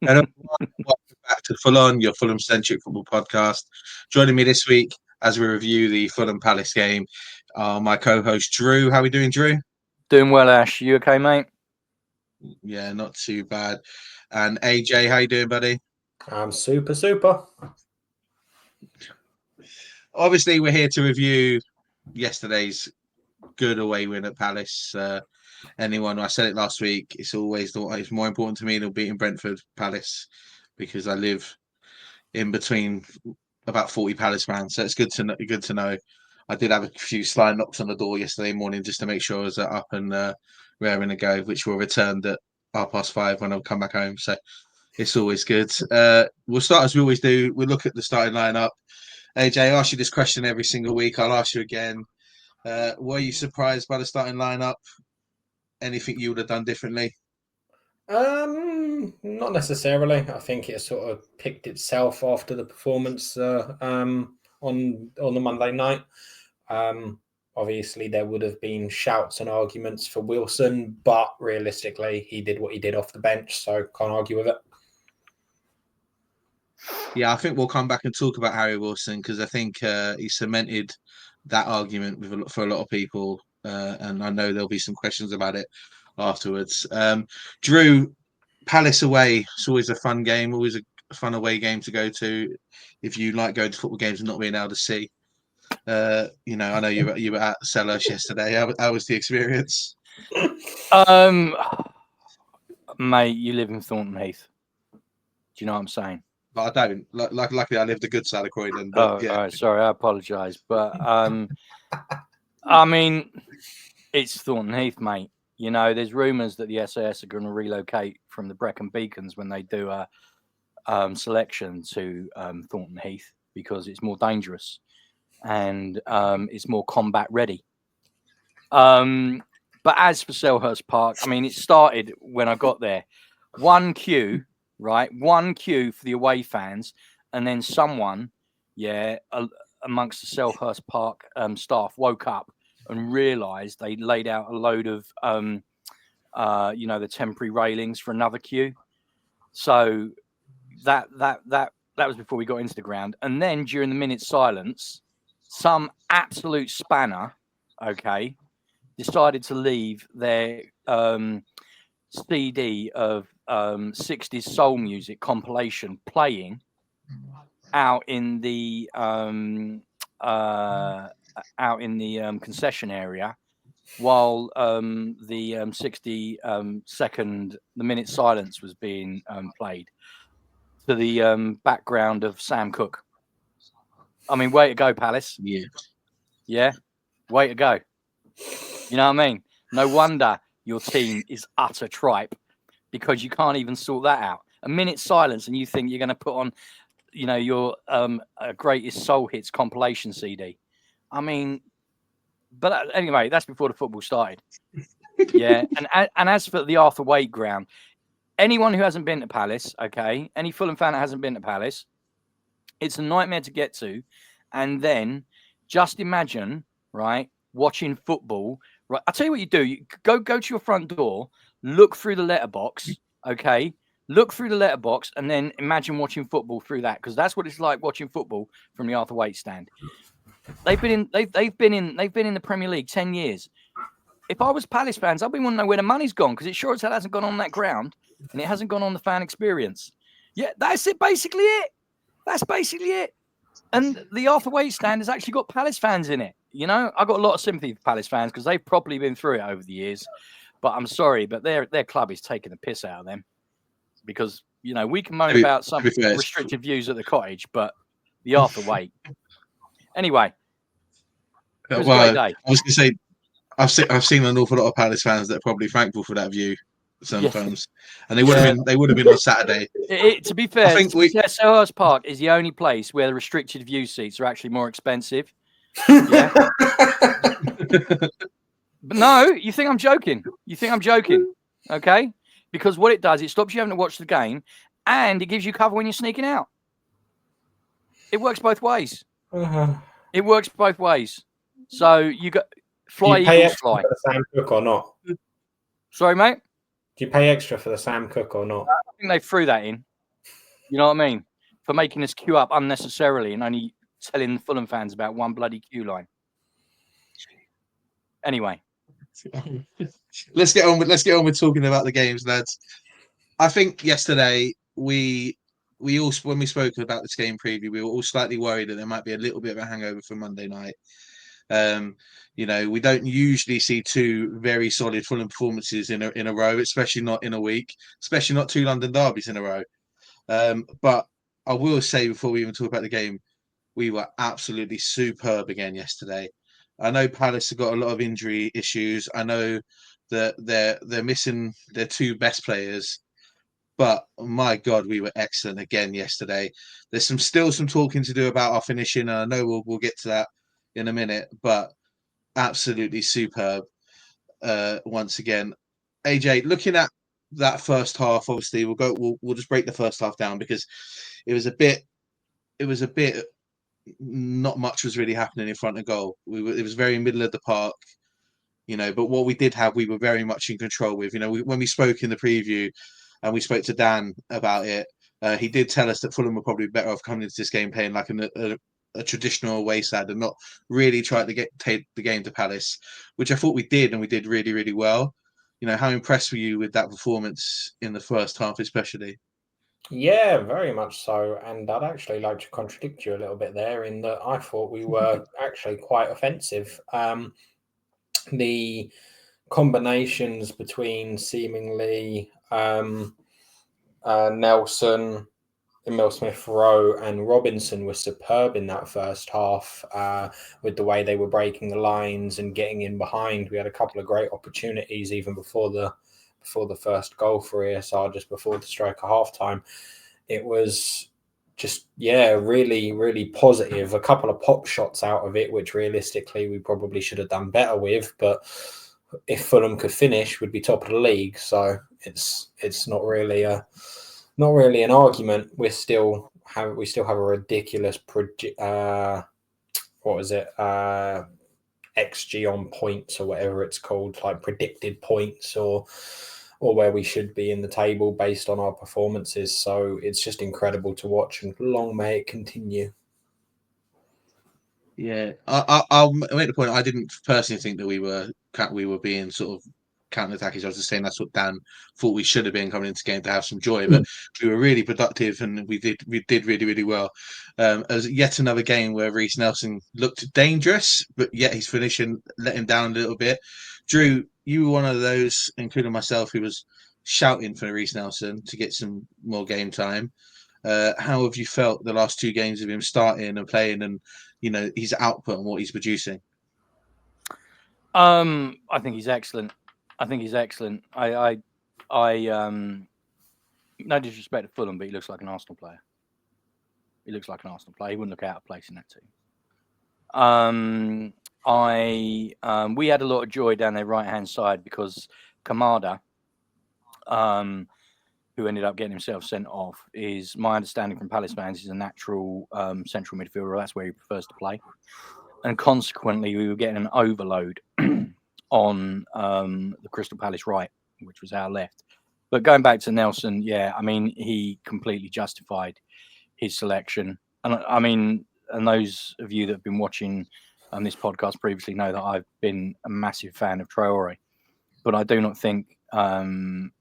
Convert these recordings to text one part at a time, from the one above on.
And welcome back to Ful-on, your Fulham-centric football podcast. Joining me this week as we review the Fulham Palace game, my co-host Drew. How are we doing, Drew? Doing well, Ash. You okay, mate? Yeah, not too bad. And AJ, how you doing, buddy? I'm super. Obviously, we're here to review yesterday's good away win at Palace. I said it last week, it's more important to me than beating Brentford Palace because I live in between about 40 Palace fans, so it's good to know. I did have a few sly knocks on the door yesterday morning just to make sure I was up and raring to go, which were returned at 5:30 when I come back home. So it's always good. We'll start as we always do. We'll look at the starting lineup. AJ, I ask you this question every single week. I'll ask you again. Were you surprised by the starting lineup? Anything you would have done differently? Not necessarily. I think it sort of picked itself after the performance on the Monday night. Obviously, there would have been shouts and arguments for Wilson, but realistically, he did what he did off the bench, so can't argue with it. Yeah, I think we'll come back and talk about Harry Wilson because I think he cemented that argument for a lot of people, and I know there'll be some questions about it afterwards. Drew, Palace away, it's always a fun game, always a fun away game to go to if you like going to football games and not being able to see. I know you were at Selhurst yesterday. How was the experience? Mate, you live in Thornton Heath. Do you know what I'm saying? But I don't. Luckily, I live the good side of Croydon. But, yeah. All right, sorry, I apologise. But I mean, it's Thornton Heath, mate. You know, there's rumours that the SAS are going to relocate from the Brecon Beacons when they do a selection to Thornton Heath because it's more dangerous and it's more combat ready. But as for Selhurst Park, I mean, it started when I got there. One queue for the away fans, and then someone, amongst the Selhurst Park staff woke up and realised they laid out a load of, the temporary railings for another queue. So that was before we got into the ground. And then during the minute's silence, some absolute spanner, decided to leave their CD of 60s soul music compilation playing out in the concession area while the 60-second minute silence was being played to the background of Sam Cooke. I mean, way to go, Palace. Yeah, way to go. You know what I mean? No wonder your team is utter tripe because you can't even sort that out. A minute's silence and you think you're going to put on, your greatest soul hits compilation CD. I mean, but anyway, that's before the football started. Yeah, and as for the Arthur Wade ground, anyone who hasn't been to Palace, any Fulham fan that hasn't been to Palace, it's a nightmare to get to. And then just imagine, right, watching football. Right, I'll tell you what you do. You go to your front door, look through the letterbox, Look through the letterbox and then imagine watching football through that, because that's what it's like watching football from the Arthur Wade stand. They've been in the Premier League 10 years. If I was Palace fans, I'd be wanting to know where the money's gone, because it sure as hell hasn't gone on that ground and it hasn't gone on the fan experience. Yeah, that's it. Basically it. That's basically it. And the Arthur Wade stand has actually got Palace fans in it. You know, I've got a lot of sympathy for Palace fans because they've probably been through it over the years. But I'm sorry, but their club is taking the piss out of them. Because, we can moan about some restricted views at the Cottage, but the Arthur Wade. Anyway, it was a great day. I was going to say, I've seen an awful lot of Palace fans that are probably thankful for that view sometimes, and they would have been on Saturday. To be fair, Selhurst Park is the only place where the restricted view seats are actually more expensive. Yeah. But no, you think I'm joking? Okay. Because what it does, it stops you having to watch the game, and it gives you cover when you're sneaking out. It works both ways. It works both ways. So you got fly Eagles fly. For the Sam Cooke or not? Sorry, mate. Do you pay extra for the Sam Cooke or not? I think they threw that in. You know what I mean? For making us queue up unnecessarily and only telling Fulham fans about one bloody queue line. Anyway, let's get on with talking about the games, lads. I think yesterday we all, when we spoke about this game preview, we were all slightly worried that there might be a little bit of a hangover for Monday night. We don't usually see two very solid Fulham performances in a row, especially not in a week, especially not two London derbies in a row. But I will say, before we even talk about the game, we were absolutely superb again yesterday. I know Palace have got a lot of injury issues. I know that they're missing their two best players, but my God, we were excellent again yesterday. There's still some talking to do about our finishing, and I know we'll get to that in a minute, but absolutely superb once again. AJ, looking at that first half, obviously we'll just break the first half down because it was a bit not much was really happening in front of goal. It was very middle of the park, but what we did have, we were very much in control with. When we spoke in the preview and we spoke to Dan about it, he did tell us that Fulham were probably better off coming into this game playing like a traditional away side and not really trying to take the game to Palace, which I thought we did, and we did really, really well. How impressed were you with that performance in the first half, especially? Yeah, very much so. And I'd actually like to contradict you a little bit there in that I thought we were actually quite offensive. The combinations between seemingly Nelson, Emil Smith Rowe, and Robinson were superb in that first half with the way they were breaking the lines and getting in behind. We had a couple of great opportunities even before the first goal for ESR, just before the strike of halftime. It was just, really, really positive. A couple of pop shots out of it, which realistically we probably should have done better with. But if Fulham could finish, we'd be top of the league. So it's not really an argument. We still have a ridiculous XG on points or whatever it's called, like predicted points or where we should be in the table based on our performances. So it's just incredible to watch, and long may it continue. Yeah, I'll make the point. I didn't personally think that we were being sort of counter-attacking. I was just saying that's what Dan thought we should have been coming into the game to have some joy. But we were really productive, and we did really, really well. As yet another game where Reece Nelson looked dangerous, but yet his finishing let him down a little bit. Drew, you were one of those, including myself, who was shouting for Reece Nelson to get some more game time. How have you felt the last two games of him starting and playing, and his output and what he's producing? I think he's excellent. I no disrespect to Fulham, but he looks like an Arsenal player. He wouldn't look out of place in that team. We had a lot of joy down their right hand side because Kamada, who ended up getting himself sent off, is, my understanding from Palace fans, is a natural central midfielder. That's where he prefers to play. And consequently, we were getting an overload on the Crystal Palace right, which was our left. But going back to Nelson, he completely justified his selection. And those of you that have been watching this podcast previously know that I've been a massive fan of Traore. But I do not think in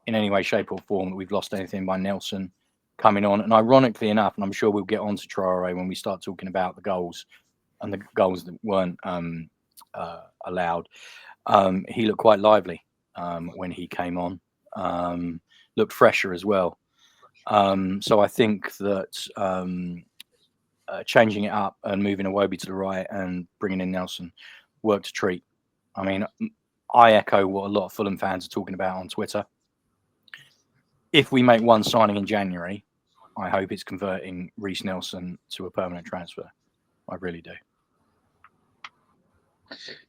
any way, shape or form that we've lost anything by Nelson coming on. And ironically enough, and I'm sure we'll get on to Traore when we start talking about the goals and the goals that weren't allowed, he looked quite lively when he came on. Looked fresher as well. So I think that changing it up and moving Iwobi to the right and bringing in Nelson worked a treat. I echo what a lot of Fulham fans are talking about on Twitter. If we make one signing in January, I hope it's converting Reece Nelson to a permanent transfer. I really do.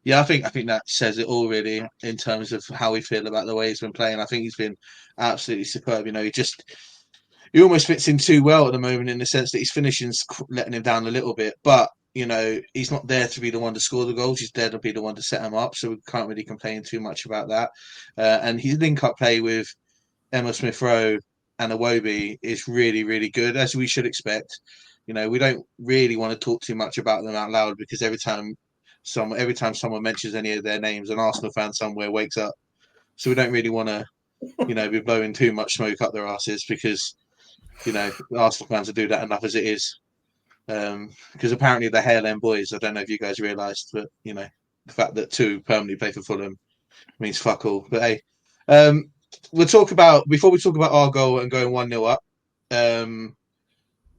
Yeah, I think that says it all, really, in terms of how we feel about the way he's been playing. I think he's been absolutely superb. He almost fits in too well at the moment, in the sense that his finishing's letting him down a little bit. But he's not there to be the one to score the goals. He's there to be the one to set them up. So we can't really complain too much about that. And his link-up play with Emil Smith Rowe and Iwobi is really, really good, as we should expect. We don't really want to talk too much about them out loud because every time someone mentions any of their names, an Arsenal fan somewhere wakes up. So we don't really want to, be blowing too much smoke up their asses because, Arsenal fans will do that enough as it is. Because apparently the Hale End boys, I don't know if you guys realised, but the fact that 2 permanently play for Fulham means fuck all. But hey, before we talk about our goal and going 1-0 up.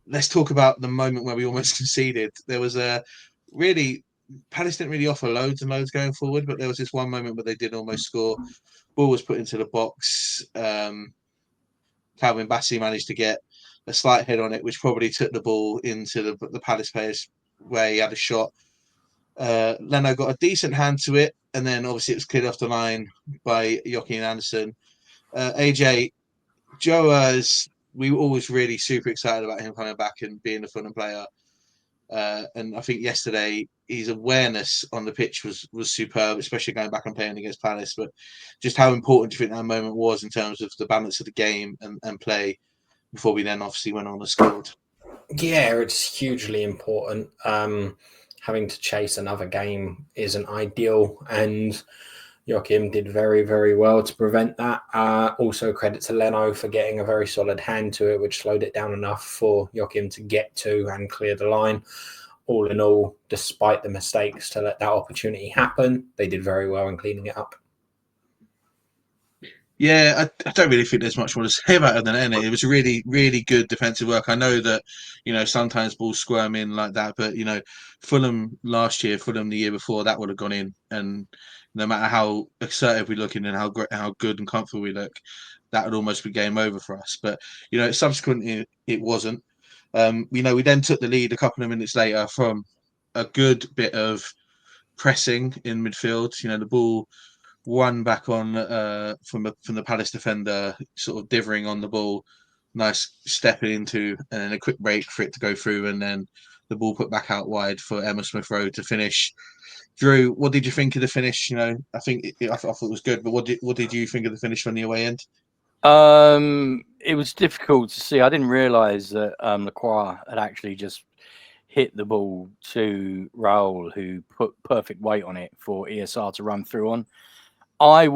Let's talk about the moment where we almost conceded. There was Palace didn't really offer loads and loads going forward, but there was this one moment where they did almost score. Ball was put into the box. Calvin Bassey managed to get a slight hit on it, which probably took the ball into the Palace players where he had a shot. Leno got a decent hand to it, and then obviously it was cleared off the line by Joachim Andersen. AJ, Joe, we were always really super excited about him coming back and being a Fulham player. And I think yesterday his awareness on the pitch was superb, especially going back and playing against Palace. But just how important do you think that moment was in terms of the balance of the game and play before we then obviously went on and scored? Yeah, it's hugely important. Having to chase another game isn't ideal, and Joachim did very, very well to prevent that. Also, credit to Leno for getting a very solid hand to it, which slowed it down enough for Joachim to get to and clear the line. All in all, despite the mistakes to let that opportunity happen, they did very well in cleaning it up. Yeah, I don't really think there's much more to say about it than that. It was really, really good defensive work. I know that, sometimes balls squirm in like that, but, Fulham last year, Fulham the year before, that would have gone in. And no matter how assertive we look in and how good and comfortable we look, that would almost be game over for us. But, subsequently, it wasn't. We then took the lead a couple of minutes later from a good bit of pressing in midfield. The ball one back on from the Palace defender, sort of dithering on the ball, nice stepping into, and then a quick break for it to go through, and then the ball put back out wide for Emma Smith Rowe to finish. Drew, what did you think of the finish? I think I thought it was good, but what did you think of the finish from the away end? It was difficult to see. I didn't realise that Lacroix had actually just hit the ball to Raul, who put perfect weight on it for ESR to run through on. It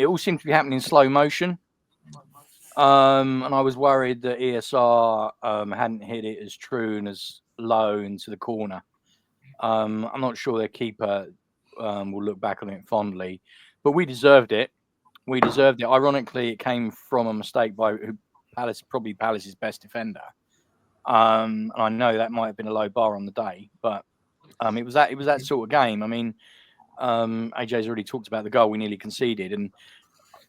all seemed to be happening in slow motion. And I was worried that ESR hadn't hit it as true and as low into the corner. I'm not sure their keeper will look back on it fondly, but we deserved it. Ironically, it came from a mistake by probably Palace's best defender. And I know that might have been a low bar on the day, but it was that sort of game. I mean, AJ's already talked about the goal we nearly conceded, and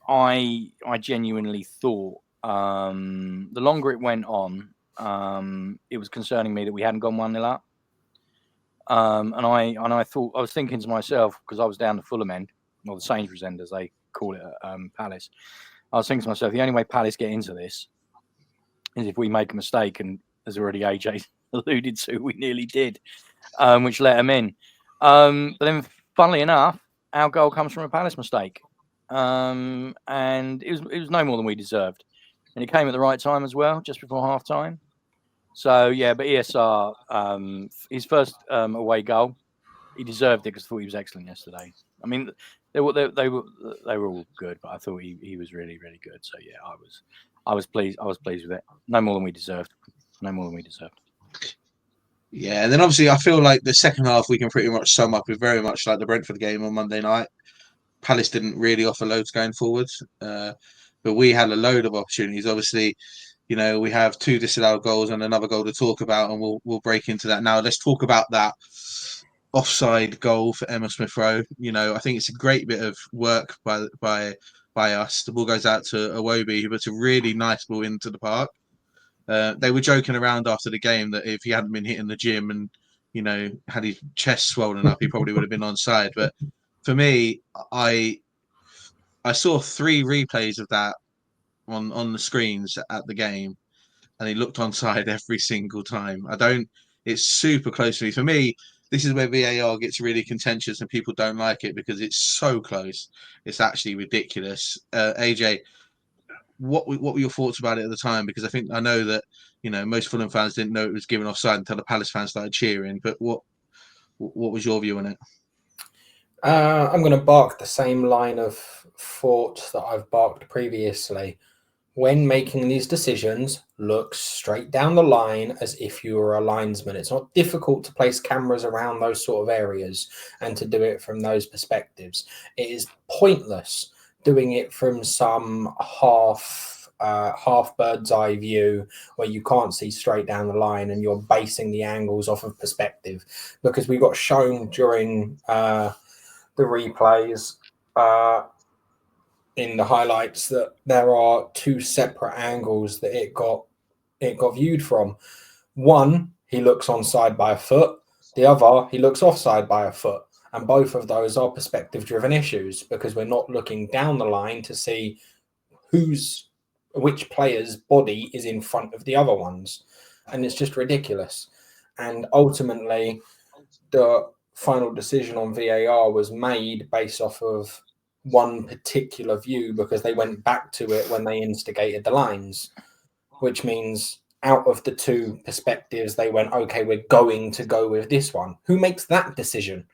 I genuinely thought the longer it went on, it was concerning me that we hadn't gone 1-0 up. And I thought, I was thinking to myself, because I was down the Fulham end, or the Sainsbury's end as they call it at Palace. I was thinking to myself, the only way Palace get into this is if we make a mistake, and as already AJ alluded to, we nearly did, which let them in. But then, funnily enough, our goal comes from a Palace mistake, and it was no more than we deserved, and it came at the right time as well, just before half time. So yeah, but ESR, his first away goal, he deserved it because I thought he was excellent yesterday. I mean, they were all good, but I thought he was really, really good. So yeah, I was pleased. I was pleased with it. No more than we deserved. Yeah, and then obviously I feel like the second half we can pretty much sum up with very much like the Brentford game on Monday night. Palace didn't really offer loads going forwards, but we had a load of opportunities. Obviously, we have 2 disallowed goals and another goal to talk about, and we'll break into that now. Let's talk about that offside goal for Emma Smith Rowe. I think it's a great bit of work by us. The ball goes out to Iwobi, who puts a really nice ball into the park. They were joking around after the game that if he hadn't been hitting the gym and had his chest swollen up, he probably would have been onside. But for me, I saw 3 replays of that on the screens at the game, and he looked onside every single time. It's super close to me. For me, this is where VAR gets really contentious and people don't like it because it's so close. It's actually ridiculous. AJ, what were your thoughts about it at the time? Because I know that most Fulham fans didn't know it was given offside until the Palace fans started cheering. But what was your view on it? I'm going to bark the same line of thought that I've barked previously. When making these decisions, look straight down the line as if you were a linesman. It's not difficult to place cameras around those sort of areas and to do it from those perspectives. It is pointless doing it from some half bird's eye view where you can't see straight down the line and you're basing the angles off of perspective, because we got shown during the replays in the highlights that there are two separate angles that it got viewed from. One, he looks onside by a foot. The other, he looks offside by a foot. And both of those are perspective driven issues, because we're not looking down the line to see which player's body is in front of the other ones. And it's just ridiculous. And ultimately, the final decision on VAR was made based off of one particular view, because they went back to it when they instigated the lines, which means out of the two perspectives, they went, okay, we're going to go with this one. Who makes that decision?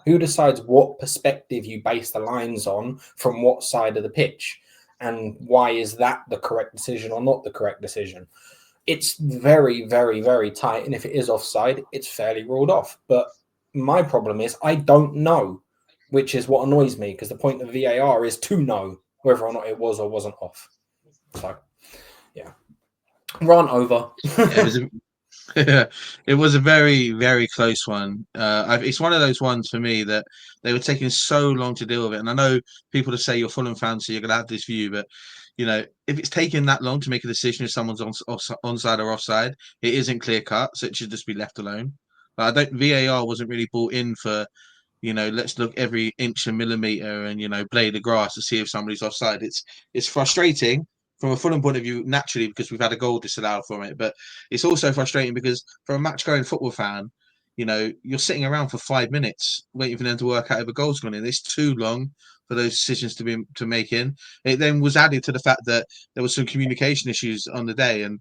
Who decides what perspective you base the lines on from what side of the pitch? And why is that the correct decision or not the correct decision? It's very, very, very tight. And if it is offside, it's fairly ruled off. But my problem is I don't know, which is what annoys me, because the point of VAR is to know whether or not it was or wasn't off. So, yeah. Run over. It was a very, very close one. It's one of those ones for me that they were taking so long to deal with it. And I know people to say you're Fulham fans, so you're going to have this view, but if it's taking that long to make a decision if someone's onside or offside, it isn't clear cut, so it should just be left alone. But VAR wasn't really brought in for, let's look every inch and millimeter and blade the grass to see if somebody's offside. It's frustrating from a Fulham point of view, naturally, because we've had a goal disallowed from it. But it's also frustrating because for a match-going football fan, you're sitting around for 5 minutes waiting for them to work out if a goal's gone in. It's too long for those decisions to make in. It then was added to the fact that there was some communication issues on the day, and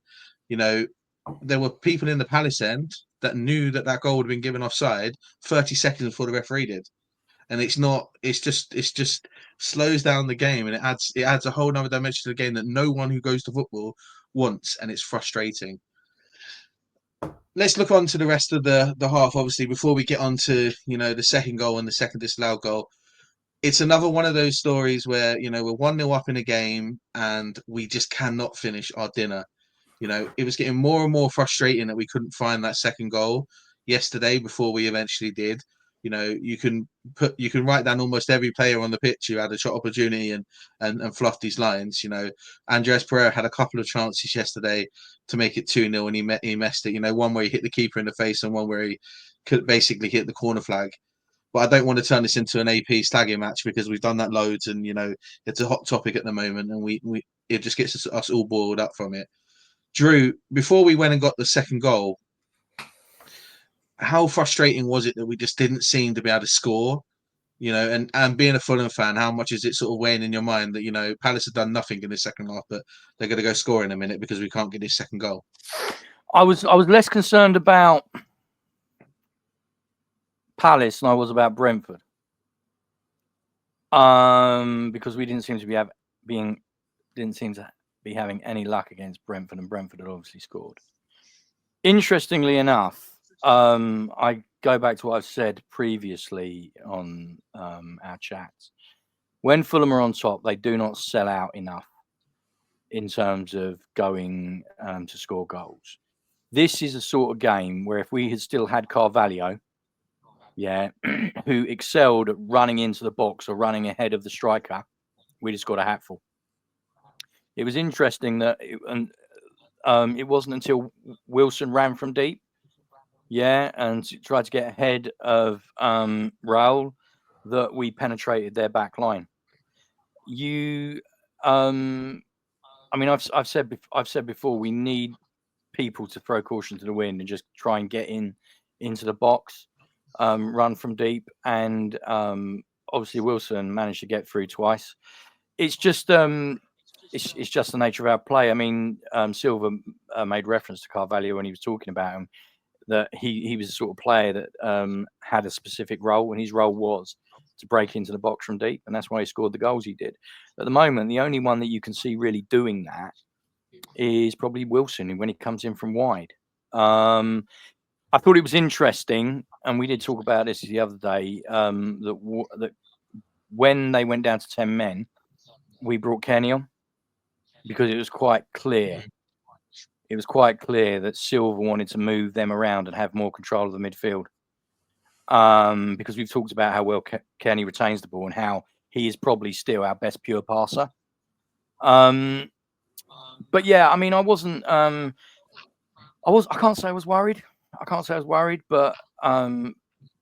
there were people in the Palace end that knew that goal would have been given offside 30 seconds before the referee did. And it's just slows down the game, and it adds a whole nother dimension to the game that no one who goes to football wants, and it's frustrating. Let's look on to the rest of the half, obviously, before we get on to the second goal and the second disallowed goal. It's another one of those stories where we're 1-0 up in a game and we just cannot finish our dinner. It was getting more and more frustrating that we couldn't find that second goal yesterday before we eventually did. You can write down almost every player on the pitch who had a shot opportunity and fluffed these lines. Andres Pereira had a couple of chances yesterday to make it 2-0 and he messed it. One where he hit the keeper in the face and one where he could basically hit the corner flag. But I don't want to turn this into an AP slagging match, because we've done that loads and it's a hot topic at the moment, and it just gets us all boiled up from it. Drew, before we went and got the second goal, how frustrating was it that we just didn't seem to be able to score? And being a Fulham fan, how much is it sort of weighing in your mind that Palace have done nothing in the second half, but they're going to go score in a minute because we can't get this second goal? I was less concerned about Palace than I was about Brentford, because we didn't seem to be having any luck against Brentford, and Brentford had obviously scored. Interestingly enough, I go back to what I've said previously on our chats. When Fulham are on top, they do not sell out enough in terms of going to score goals. This is a sort of game where if we had still had Carvalho, who excelled at running into the box or running ahead of the striker, we'd have scored a hatful. It was interesting that it wasn't until Wilson ran from deep, and tried to get ahead of Raul, that we penetrated their back line. I've said before, we need people to throw caution to the wind and just try and get into the box, run from deep, and obviously Wilson managed to get through twice. It's just it's just the nature of our play. I mean, Silva made reference to Carvalho when he was talking about him, that he was the sort of player that had a specific role, and his role was to break into the box from deep, and that's why he scored the goals he did. At the moment, the only one that you can see really doing that is probably Wilson when he comes in from wide. I thought it was interesting, and we did talk about this the other day, that when they went down to 10 men, we brought Kenny on because it was quite clear. It was quite clear that Silva wanted to move them around and have more control of the midfield. Because we've talked about how well Kenny retains the ball and how he is probably still our best pure passer. But yeah, I mean, I can't say I was worried. But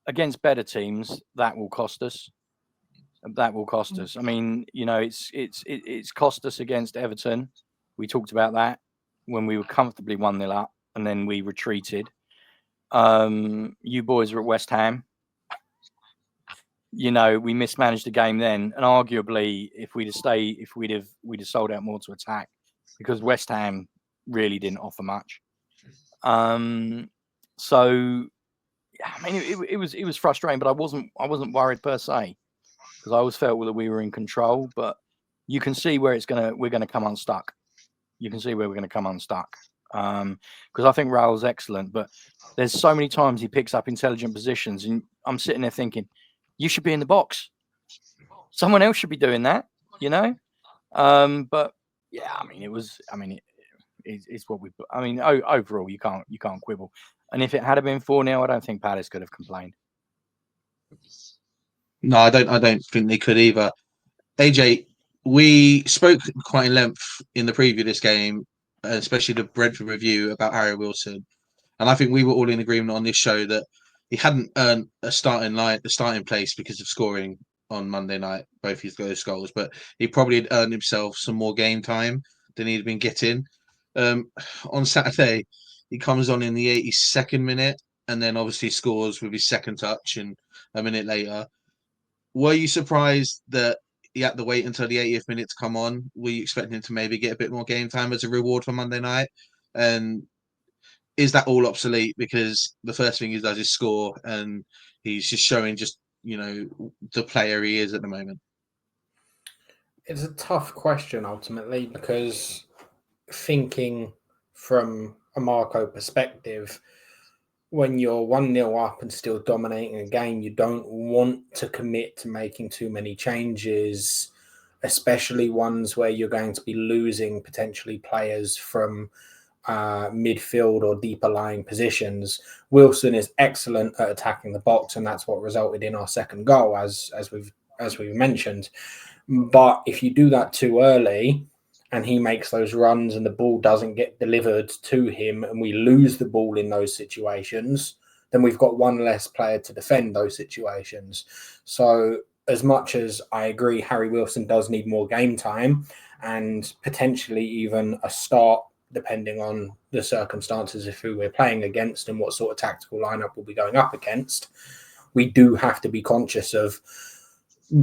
against better teams, that will cost us. I mean, you know, it's cost us against Everton. We talked about that when we were comfortably 1-0 up, and then we retreated. You boys were at West Ham. You know, we mismanaged the game then, and arguably, if we'd have sold out more to attack, because West Ham really didn't offer much. So, I mean, it was frustrating, but I wasn't worried per se, because I always felt that we were in control. But you can see where we're gonna come unstuck. You can see where we're going to come unstuck. Because I think Raul's excellent, but there's so many times he picks up intelligent positions, and I'm sitting there thinking, you should be in the box. Someone else should be doing that, you know. But yeah, I mean, it's what we. I mean, overall, you can't quibble. And if it had been 4-0, I don't think Palace could have complained. No, I don't think they could either. AJ, we spoke quite in length in the preview of this game, especially the Brentford review, about Harry Wilson, and I think we were all in agreement on this show that he hadn't earned the starting place because of scoring on Monday night, both those goals, but he probably had earned himself some more game time than he'd been getting. On Saturday, he comes on in the 82nd minute, and then obviously scores with his second touch, and a minute later. Were you surprised that he had to wait until the 80th minute to come on? Were you expecting him to maybe get a bit more game time as a reward for Monday night? And is that all obsolete because the first thing he does is score, and he's just showing the player he is at the moment? It's a tough question ultimately, because thinking from a Marco perspective, when you're 1-0 up and still dominating a game, you don't want to commit to making too many changes, especially ones where you're going to be losing potentially players from midfield or deeper lying positions. Wilson is excellent at attacking the box, and that's what resulted in our second goal, as we've mentioned. But if you do that too early, and he makes those runs and the ball doesn't get delivered to him, and we lose the ball in those situations, then we've got one less player to defend those situations. So as much as I agree Harry Wilson does need more game time and potentially even a start, depending on the circumstances of who we're playing against and what sort of tactical lineup we'll be going up against, we do have to be conscious of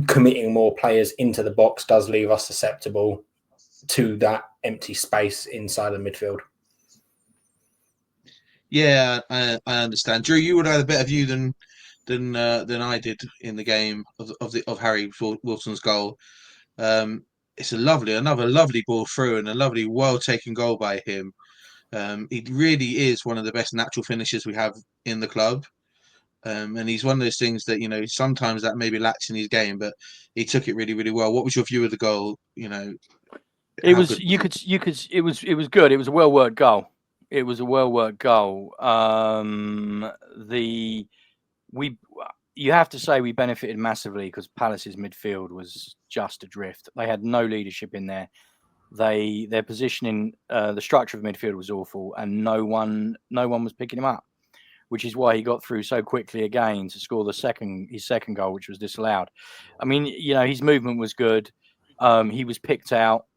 committing more players into the box does leave us susceptible to that empty space inside the midfield. Yeah, I understand. Drew, you would have a better view than I did in the game of Harry Wilson's goal. It's another lovely ball through, and a lovely, well taken goal by him. He really is one of the best natural finishers we have in the club. And he's one of those things that, sometimes that maybe lacks in his game, but he took it really, really well. What was your view of the goal? It was it was good. It was a well worked goal. You have to say we benefited massively because Palace's midfield was just adrift. They had no leadership in there. Their positioning, the structure of midfield was awful, and no one was picking him up, which is why he got through so quickly again to score his second goal, which was disallowed. I mean, his movement was good. He was picked out,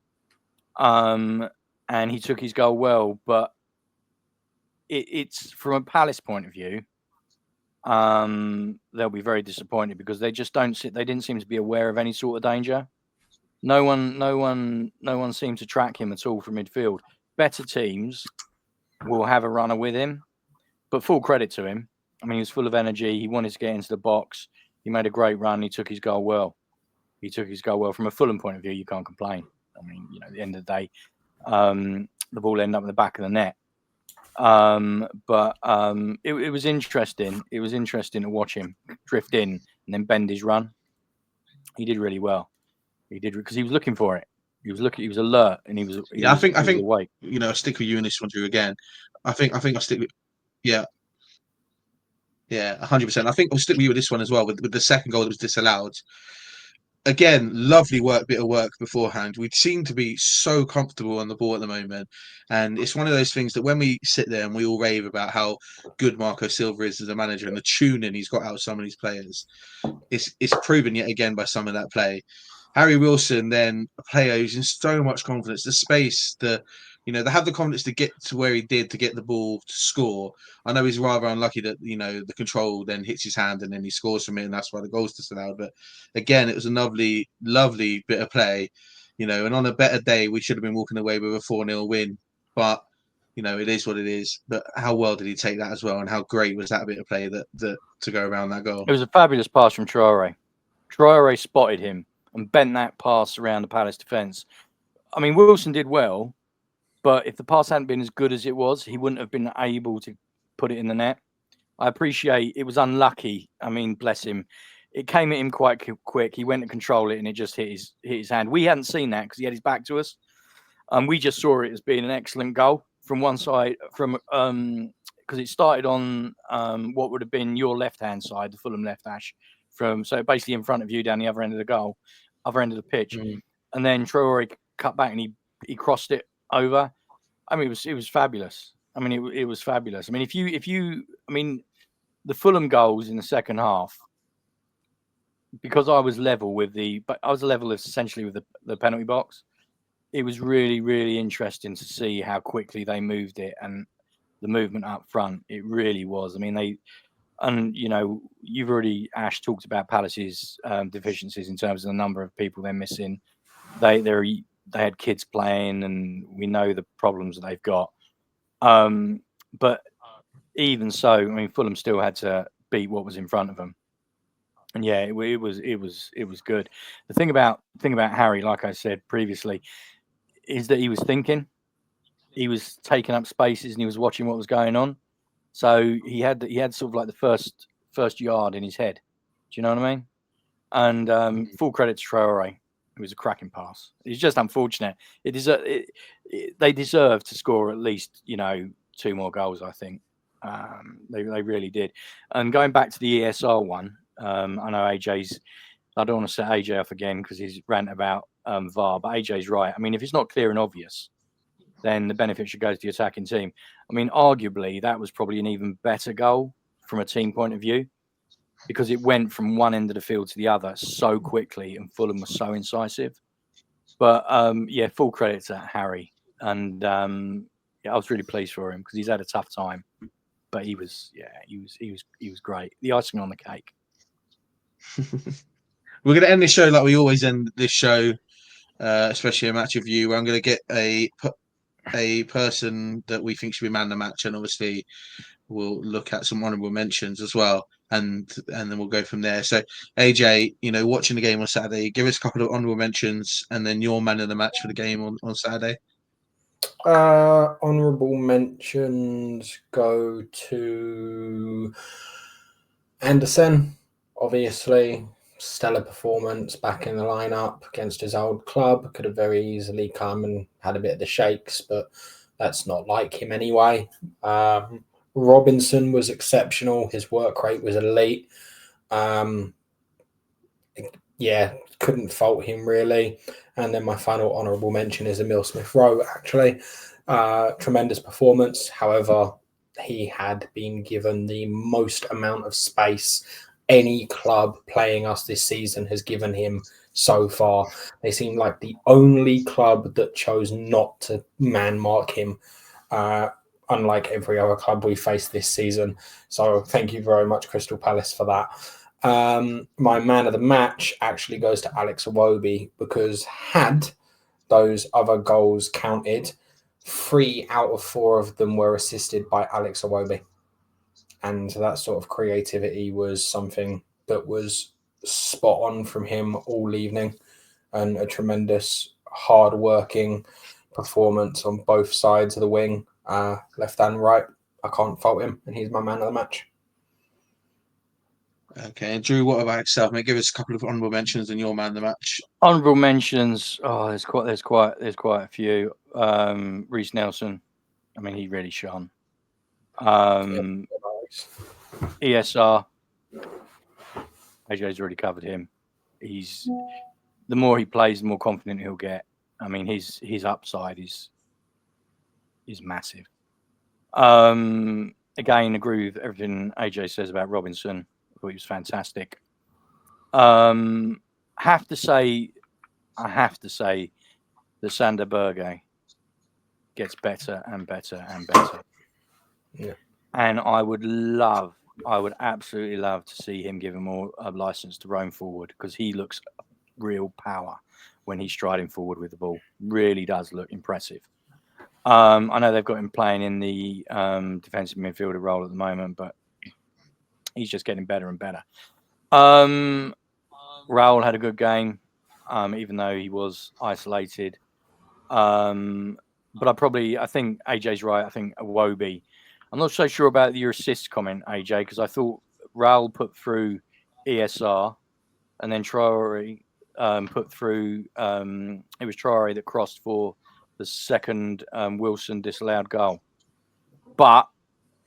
and he took his goal well. But it's from a Palace point of view, they'll be very disappointed because they just don't. They didn't seem to be aware of any sort of danger. No one seemed to track him at all from midfield. Better teams will have a runner with him, but full credit to him. I mean, he was full of energy. He wanted to get into the box. He made a great run. He took his goal well. From a Fulham point of view, you can't complain. I mean, at the end of the day, the ball ended up in the back of the net. But it was interesting. It was interesting to watch him drift in and then bend his run. He did really well. He did because he was looking for it. He was alert, and he was awake. I stick with you in this one, Drew. Again, I think I'll stick with 100%. I think I'll stick with you with this one as well. With the second goal that was disallowed. Again, lovely bit of work beforehand. We seem to be so comfortable on the ball at the moment, and it's one of those things that when we sit there and we all rave about how good Marco Silva is as a manager and the tuning he's got out of some of these players, it's proven yet again by some of that play. Harry Wilson, then a player who's in so much confidence, the space, they have the confidence to get to where he did to get the ball to score. I know he's rather unlucky that, the control then hits his hand and then he scores from it, and that's why the goal's disallowed. But again, it was a lovely, lovely bit of play, and on a better day, we should have been walking away with a 4-0 win. But, it is what it is. But how well did he take that as well? And how great was that bit of play that to go around that goal? It was a fabulous pass from Traore. Traore spotted him and bent that pass around the Palace defence. I mean, Wilson did well, but if the pass hadn't been as good as it was, he wouldn't have been able to put it in the net. I appreciate it was unlucky. I mean, bless him. It came at him quite quick. He went to control it and it just hit his hand. We hadn't seen that because he had his back to us. We just saw it as being an excellent goal from one side, because it started on what would have been your left-hand side, the Fulham left, Ash. So basically in front of you down the other end of the pitch. And then Traore cut back and he crossed it over. I mean, it was fabulous. I mean, it was fabulous. I mean, the Fulham goals in the second half, because I was level essentially with the penalty box. It was really, really interesting to see how quickly they moved it and the movement up front. It really was. I mean, you've already, Ash, talked about Palace's deficiencies in terms of the number of people they're missing. They had kids playing, and we know the problems that they've got. But even so, I mean, Fulham still had to beat what was in front of them. And yeah, it was good. The thing about Harry, like I said previously, is that he was thinking. He was taking up spaces and he was watching what was going on. So he had sort of like the first yard in his head. Do you know what I mean? And full credit to Traore. It was a cracking pass. It's just unfortunate. They deserve to score at least 2 more goals. I think they really did. And going back to the ESR one, I know AJ's. I don't want to set AJ off again because he's rant about VAR, but AJ's right. I mean, if it's not clear and obvious, then the benefit should go to the attacking team. I mean, arguably, that was probably an even better goal from a team point of view because it went from one end of the field to the other so quickly and Fulham was so incisive. But, full credit to Harry. And, I was really pleased for him because he's had a tough time. But he was great. The icing on the cake. We're going to end this show like we always end this show, especially a match review, where I'm going to get a person that we think should be man of the match, and obviously we'll look at some honourable mentions as well, and then we'll go from there. So AJ, watching the game on Saturday, give us a couple of honourable mentions, and then your man of the match for the game on Saturday. Honourable mentions go to Anderson, obviously. Stellar performance back in the lineup against his old club. Could have very easily come and had a bit of the shakes, but that's not like him anyway. Robinson was exceptional. His work rate was elite. Couldn't fault him really. And then my final honourable mention is Emile Smith-Rowe, actually. Tremendous performance. However, he had been given the most amount of space any club playing us this season has given him so far. They seem like the only club that chose not to man mark him, unlike every other club we faced this season. So thank you very much, Crystal Palace, for that. My man of the match actually goes to Alex Iwobi, because had those other goals counted, 3 out of 4 of them were assisted by Alex Iwobi. And that sort of creativity was something that was spot on from him all evening, and a tremendous hard-working performance on both sides of the wing, left and right. I can't fault him, and he's my man of the match. Okay, and Drew, what about yourself? Mate, give us a couple of honourable mentions and your man of the match. Honourable mentions. Oh, there's quite a few. Reece Nelson. I mean, he really shone. ESR. AJ's already covered him. The more he plays, the more confident he'll get. I mean, his upside is massive. Again, agree with everything AJ says about Robinson. I thought he was fantastic. I have to say that Sander Berge gets better and better and better. Yeah. And I would absolutely love to see him give him more license to roam forward, because he looks real power when he's striding forward with the ball. Really does look impressive. I know they've got him playing in the defensive midfielder role at the moment, but he's just getting better and better. Raul had a good game, even though he was isolated. But I think AJ's right. I think Iwobi. I'm not so sure about your assist comment, AJ, because I thought Raul put through ESR, and then Traore put through. It was Traore that crossed for the second Wilson disallowed goal. But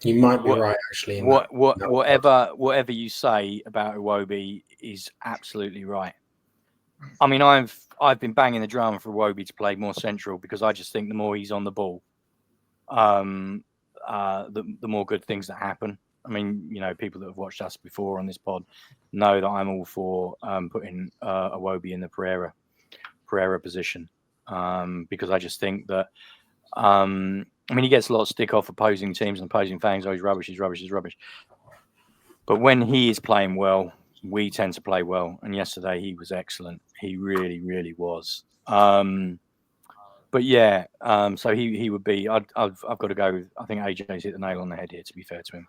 you might be right, actually. Whatever you say about Iwobi is absolutely right. I mean, I've been banging the drum for Iwobi to play more central, because I just think the more he's on the ball, the more good things that happen. I mean, people that have watched us before on this pod know that I'm all for putting Iwobi in the Pereira position, because I just think that he gets a lot of stick off opposing teams and opposing fans. Oh, he's rubbish. But when he is playing well, we tend to play well. And yesterday he was excellent. He really, really was. But yeah, so he would be. I've got to go with. I think AJ's hit the nail on the head here. To be fair to him,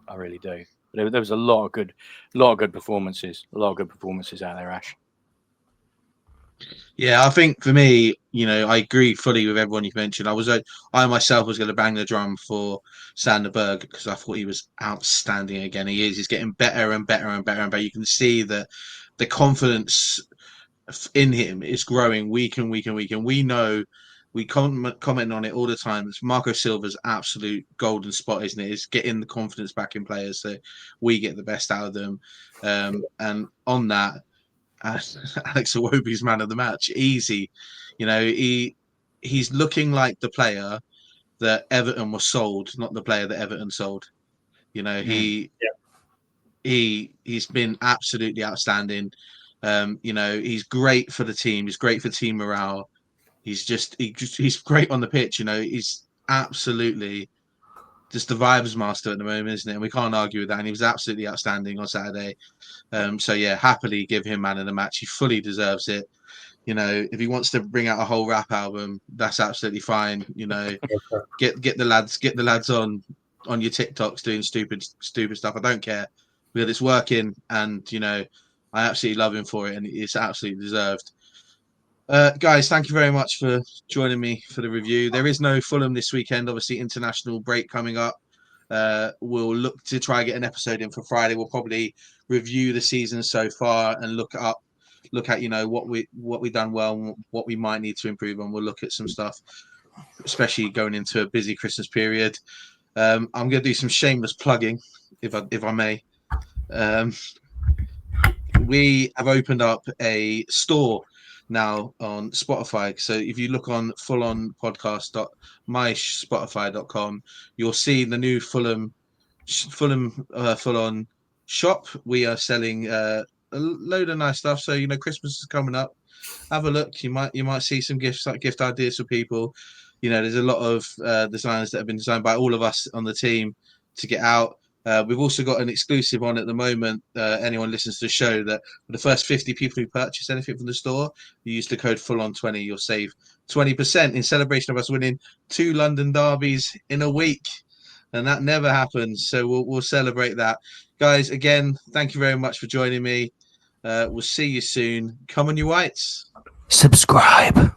I really do. But there was a lot of good performances. A lot of good performances out there, Ash. Yeah, I think for me, I agree fully with everyone you've mentioned. I myself was going to bang the drum for Sander Berge, because I thought he was outstanding again. He is. He's getting better and better and better and better. You can see that the confidence in him is growing week and week and week. And we know, we comment on it all the time. It's Marco Silva's absolute golden spot, isn't it? It's getting the confidence back in players so we get the best out of them. And on that, Alex Iwobi's man of the match, easy. He's looking like the player that Everton was sold, not the player that Everton sold. He's been absolutely outstanding. He's great for the team. He's great for team morale. He's great on the pitch. He's absolutely just the vibes master at the moment, isn't it? And we can't argue with that. And he was absolutely outstanding on Saturday. So yeah, happily give him man of the match. He fully deserves it. If he wants to bring out a whole rap album, that's absolutely fine. Get the lads on your TikToks doing stupid stuff. I don't care, because it's working, and I absolutely love him for it, and it's absolutely deserved. Guys, thank you very much for joining me for the review. There is no Fulham this weekend, obviously international break coming up. We'll look to try and get an episode in for Friday. We'll probably review the season so far and look at what we've done well and what we might need to improve on. We'll look at some stuff, especially going into a busy Christmas period. I'm going to do some shameless plugging, if I may. We have opened up a store now on Spotify. So if you look on fulonpodcast.myspotify.com, you'll see the new Fulham Ful-on shop. We are selling a load of nice stuff. So Christmas is coming up. Have a look. You might see some gift ideas for people. There's a lot of designs that have been designed by all of us on the team to get out. We've also got an exclusive on at the moment. Anyone listens to the show, that for the first 50 people who purchase anything from the store, you use the code Ful-on20, you'll save 20% in celebration of us winning 2 London derbies in a week. And that never happens. So we'll celebrate that. Guys, again, thank you very much for joining me. We'll see you soon. Come on, you Whites. Subscribe.